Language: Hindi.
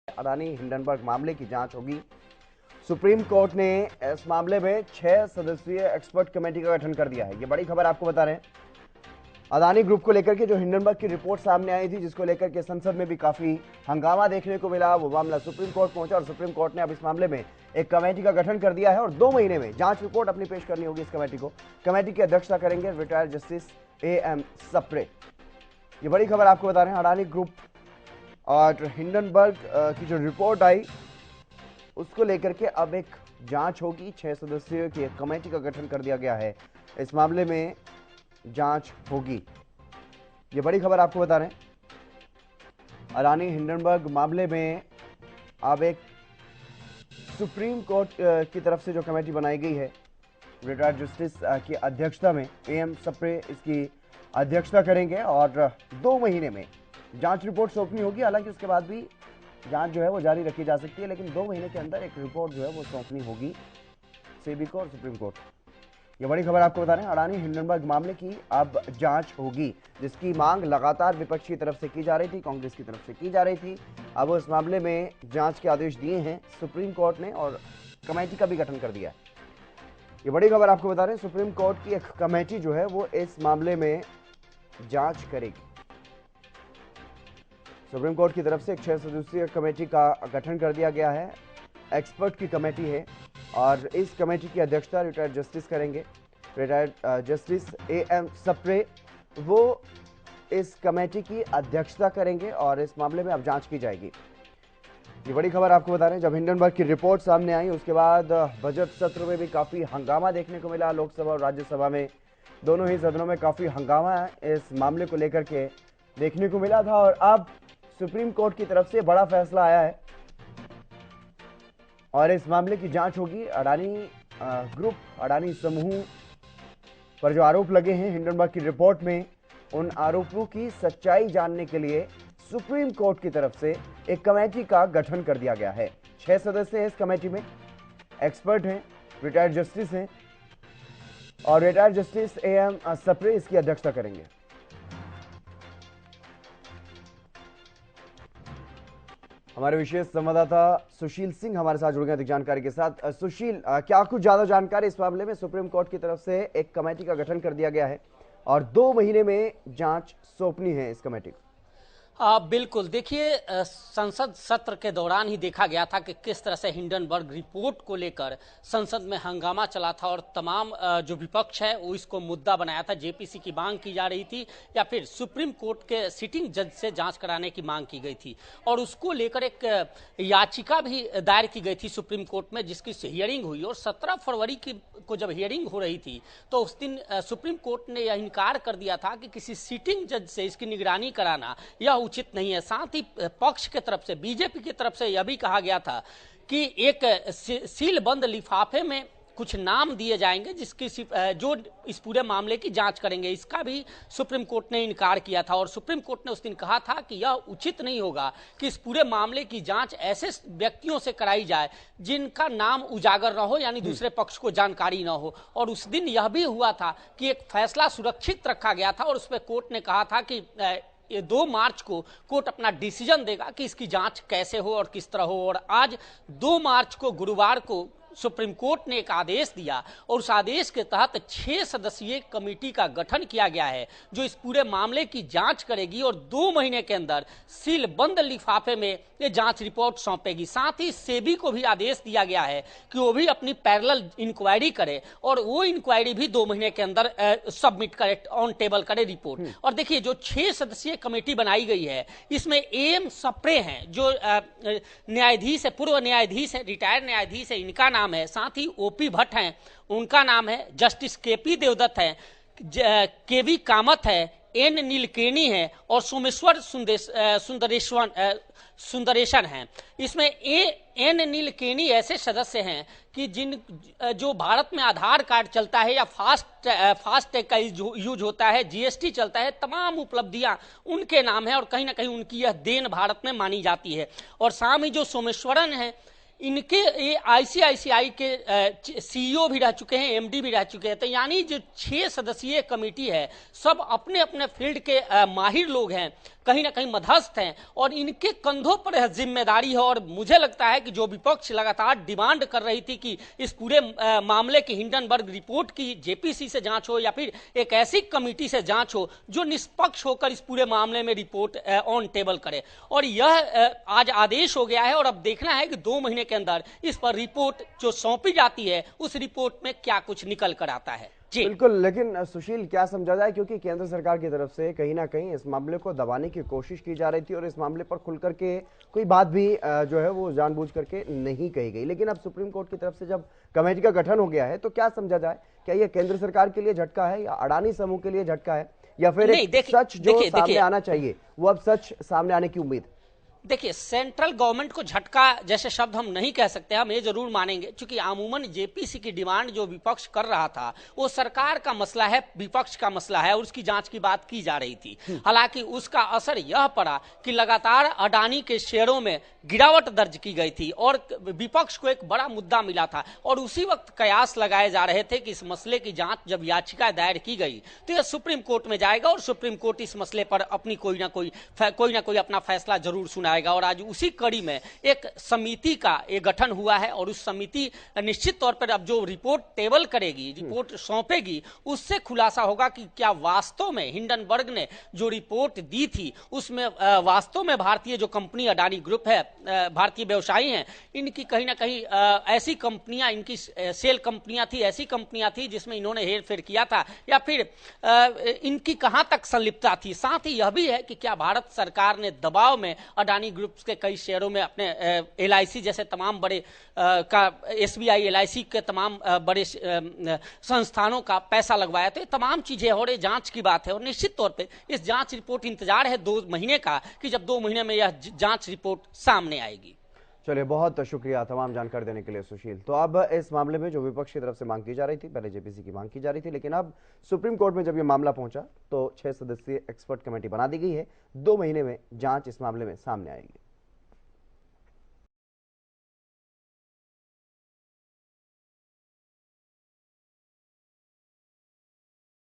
अडानी हिंडनबर्ग मामले की जांच होगी। सुप्रीम कोर्ट ने इस मामले में 6 सदस्यीय एक्सपर्ट कमेटी का गठन कर दिया है। ये बड़ी खबर आपको बता रहे हैं। अडानी ग्रुप को लेकर के जो हिंडनबर्ग की रिपोर्ट सामने आई थी, जिसको लेकर के संसद में भी काफी हंगामा देखने को मिला, वो मामला सुप्रीम कोर्ट पहुंचा और सुप्रीम कोर्ट ने अब इस मामले में एक कमेटी का गठन कर दिया है और 2 महीने में जांच रिपोर्ट अपनी पेश करनी होगी। इस कमेटी को, कमेटी की अध्यक्षता करेंगे रिटायर्ड जस्टिस AM सप्रे। ये बड़ी खबर आपको बता रहे हैं। अडानी ग्रुप और हिंडनबर्ग की जो रिपोर्ट आई, उसको लेकर के अब एक जांच होगी। 6 सदस्यों की एक कमेटी का गठन कर दिया गया है। इस मामले में जांच होगी। ये बड़ी खबर आपको बता रहे हैं। अडानी हिंडनबर्ग मामले में अब एक सुप्रीम कोर्ट की तरफ से जो कमेटी बनाई गई है, रिटायर्ड जस्टिस की अध्यक्षता में AM सप्रे इसकी अध्यक्षता करेंगे और 2 महीने में जांच रिपोर्ट सौंपनी होगी। हालांकि उसके बाद भी जांच जो है वो जारी रखी जा सकती है, लेकिन 2 महीने के अंदर एक रिपोर्ट जो है वो सौंपनी होगी सेबी को और सुप्रीम कोर्ट। ये बड़ी खबर आपको बता रहे हैं। अडानी हिंडनबर्ग मामले की अब जांच होगी, जिसकी मांग लगातार विपक्ष की तरफ से की जा रही थी, कांग्रेस की तरफ से की जा रही थी। अब इस मामले में जांच के आदेश दिए हैं सुप्रीम कोर्ट ने और कमेटी का भी गठन कर दिया है। ये बड़ी खबर आपको बता रहे हैं। सुप्रीम कोर्ट की एक कमेटी जो है वो इस मामले में जांच करेगी। सुप्रीम कोर्ट की तरफ से एक 6 सदस्यीय कमेटी का गठन कर दिया गया है। एक्सपर्ट की कमेटी है और इस कमेटी की अध्यक्षता रिटायर्ड जस्टिस करेंगे, रिटायर्ड जस्टिस AM सप्रे। वो इस कमेटी की अध्यक्षता करेंगे और इस मामले में अब जांच की जाएगी। ये बड़ी खबर आपको बता रहे हैं। जब हिंडनबर्ग की रिपोर्ट सामने आई, उसके बाद बजट सत्र में भी काफी हंगामा देखने को मिला। लोकसभा और राज्यसभा में, दोनों ही सदनों में काफी हंगामा इस मामले को लेकर के देखने को मिला था और अब सुप्रीम कोर्ट की तरफ से बड़ा फैसला आया है और इस मामले की जांच होगी। अडानी ग्रुप, अडानी समूह पर जो आरोप लगे हैं हिंडनबर्ग की रिपोर्ट में, उन आरोपों की सच्चाई जानने के लिए सुप्रीम कोर्ट की तरफ से एक कमेटी का गठन कर दिया गया है। 6 सदस्य हैं इस कमेटी में, एक्सपर्ट हैं, रिटायर्ड जस्टिस हैं और रिटायर्ड जस्टिस AM सप्रे इसकी अध्यक्षता करेंगे। हमारे विशेष संवाददाता सुशील सिंह हमारे साथ जुड़ गए अधिक जानकारी के साथ। सुशील, क्या कुछ ज्यादा जानकारी इस मामले में? सुप्रीम कोर्ट की तरफ से एक कमेटी का गठन कर दिया गया है और 2 महीने में जांच सौंपनी है इस कमेटी को। बिल्कुल, देखिए संसद सत्र के दौरान ही देखा गया था कि किस तरह से हिंडनबर्ग रिपोर्ट को लेकर संसद में हंगामा चला था और तमाम जो विपक्ष है वो इसको मुद्दा बनाया था। JPC की मांग की जा रही थी या फिर सुप्रीम कोर्ट के सिटिंग जज से जांच कराने की मांग की गई थी और उसको लेकर एक याचिका भी दायर की गई थी सुप्रीम कोर्ट में, जिसकी हियरिंग हुई और 17 फरवरी को जब हियरिंग हो रही थी तो उस दिन सुप्रीम कोर्ट ने यह इनकार कर दिया था कि किसी सिटिंग जज से इसकी निगरानी कराना यह उचित नहीं है। साथ ही पक्ष की तरफ से, बीजेपी की तरफ से यह भी कहा गया था कि एक सीलबंद लिफाफे में कुछ नाम दिए जाएंगे जिसकी जो इस पूरे मामले की जांच करेंगे। इसका भी सुप्रीम कोर्ट ने इनकार किया था और सुप्रीम कोर्ट ने उस दिन कहा था कि यह उचित नहीं होगा कि इस पूरे मामले की जांच ऐसे व्यक्तियों से कराई जाए जिनका नाम उजागर न हो, यानी दूसरे पक्ष को जानकारी न हो। और उस दिन यह भी हुआ था कि एक फैसला सुरक्षित रखा गया था और उस पर कोर्ट ने कहा था कि ये 2 मार्च को कोर्ट अपना डिसीजन देगा कि इसकी जांच कैसे हो और किस तरह हो। और आज 2 मार्च को, गुरुवार को, सुप्रीम कोर्ट ने एक आदेश दिया और उस आदेश के तहत 6 सदस्यीय कमेटी का गठन किया गया है जो इस पूरे मामले की जांच करेगी और 2 महीने के अंदर सीलबंद लिफाफे में ये जांच रिपोर्ट सौंपेगी। साथ ही सेबी को भी आदेश दिया गया है कि वो भी अपनी पैरेलल इंक्वायरी करे और वो इंक्वायरी भी 2 महीने के अंदर सबमिट करे, ऑन टेबल करे रिपोर्ट। और देखिए, जो 6 सदस्यीय कमेटी बनाई गई है इसमें AM सप्रे हैं जो न्यायाधीश है, पूर्व न्यायाधीश है, रिटायर्ड न्यायाधीश है, इनका नाम है। साथ ही OP भट्ट हैं, उनका नाम है। जस्टिस KP देवदत्त है, KV कामत है, N नीलकेणी है और सोमेश्वर सुंदरेशन हैं। इसमें N नीलकेणी ऐसे सदस्य हैं कि जो भारत में आधार कार्ड चलता है या फास्टैग का यूज होता है, GST चलता है, तमाम उपलब्धियां उनके नाम है और कहीं ना कहीं उनकी यह देन भारत में मानी जाती है। और सामी जो सोमेश्वरन है, इनके ये आईसीआईसीआई के सीईओ भी रह चुके हैं, एमडी भी रह चुके हैं। तो यानी जो 6 सदस्यीय कमेटी है, सब अपने अपने फील्ड के माहिर लोग हैं, कहीं ना कहीं मध्यस्थ हैं, और इनके कंधों पर यह जिम्मेदारी है। और मुझे लगता है कि जो विपक्ष लगातार डिमांड कर रही थी कि इस पूरे मामले की हिंडनबर्ग रिपोर्ट की जेपीसी से जांच हो या फिर एक ऐसी कमेटी से जांच हो जो निष्पक्ष होकर इस पूरे मामले में रिपोर्ट ऑन टेबल करे, और यह आज आदेश हो गया है। और अब देखना है कि 2 महीने के अंदर इस पर रिपोर्ट जो सौंपी जाती है, उस रिपोर्ट में क्या कुछ निकल कर आता है। जी बिल्कुल, लेकिन सुशील क्या समझा जाए, क्योंकि केंद्र सरकार की तरफ से कहीं ना कहीं इस मामले को दबाने की कोशिश की जा रही थी और इस मामले पर खुल करके कोई बात भी जो है वो जानबूझ करके नहीं कही गई। लेकिन अब सुप्रीम कोर्ट की तरफ से जब कमेटी का गठन हो गया है तो क्या समझा जाए, क्या ये केंद्र सरकार के लिए झटका है या अडानी समूह के लिए झटका है, या फिर एक सच जो सामने आना चाहिए वो अब सच सामने आने की उम्मीद? देखिए, सेंट्रल गवर्नमेंट को झटका जैसे शब्द हम नहीं कह सकते, हम ये जरूर मानेंगे, क्योंकि अमूमन जेपीसी की डिमांड जो विपक्ष कर रहा था वो सरकार का मसला है, विपक्ष का मसला है, और उसकी जांच की बात की जा रही थी। हालांकि उसका असर यह पड़ा कि लगातार अडानी के शेयरों में गिरावट दर्ज की गई थी और विपक्ष को एक बड़ा मुद्दा मिला था, और उसी वक्त कयास लगाए जा रहे थे कि इस मसले की जांच जब याचिका दायर की गई तो यह सुप्रीम कोर्ट में जाएगा और सुप्रीम कोर्ट इस मसले पर अपनी कोई ना कोई अपना फैसला जरूर सुनाएगा। और आज उसी कड़ी में एक समिति का एक गठन हुआ है, और उस समिति निश्चित तौर पर अब जो रिपोर्ट टेबल करेगी, रिपोर्ट सौंपेगी, उससे खुलासा होगा कि क्या वास्तव में हिंडनबर्ग ने जो रिपोर्ट दी थी उसमें वास्तव में भारतीय जो कंपनी अडानी ग्रुप है, भारतीय व्यवसायी हैं, इनकी कहीं ना कहीं ऐसी कंपनियां, इनकी सेल कंपनियां थी, ऐसी कंपनियां थी जिसमें इन्होंने हेरफेर किया था, या फिर इनकी कहां तक संलिप्तता थी। साथ ही यह भी है कि क्या भारत सरकार ने दबाव में अडानी ग्रुप्स के कई शेयरों में अपने एलआईसी जैसे तमाम बड़े का एसबीआई, एलआईसी के तमाम बड़े संस्थानों का पैसा लगवाया। तो ये तमाम चीजें और ये जांच की बात है, और निश्चित तौर पे इस जांच रिपोर्ट इंतजार है 2 महीने का कि जब 2 महीने में यह जांच रिपोर्ट सामने आएगी। चलिए, बहुत शुक्रिया तमाम जानकारी देने के लिए सुशील। तो अब इस मामले में जो विपक्ष की तरफ से मांग की जा रही थी, पहले जेपीसी की मांग की जा रही थी, लेकिन अब सुप्रीम कोर्ट में जब ये मामला पहुंचा तो 6 सदस्यीय एक्सपर्ट कमेटी बना दी गई है। 2 महीने में जांच इस मामले में सामने आएगी।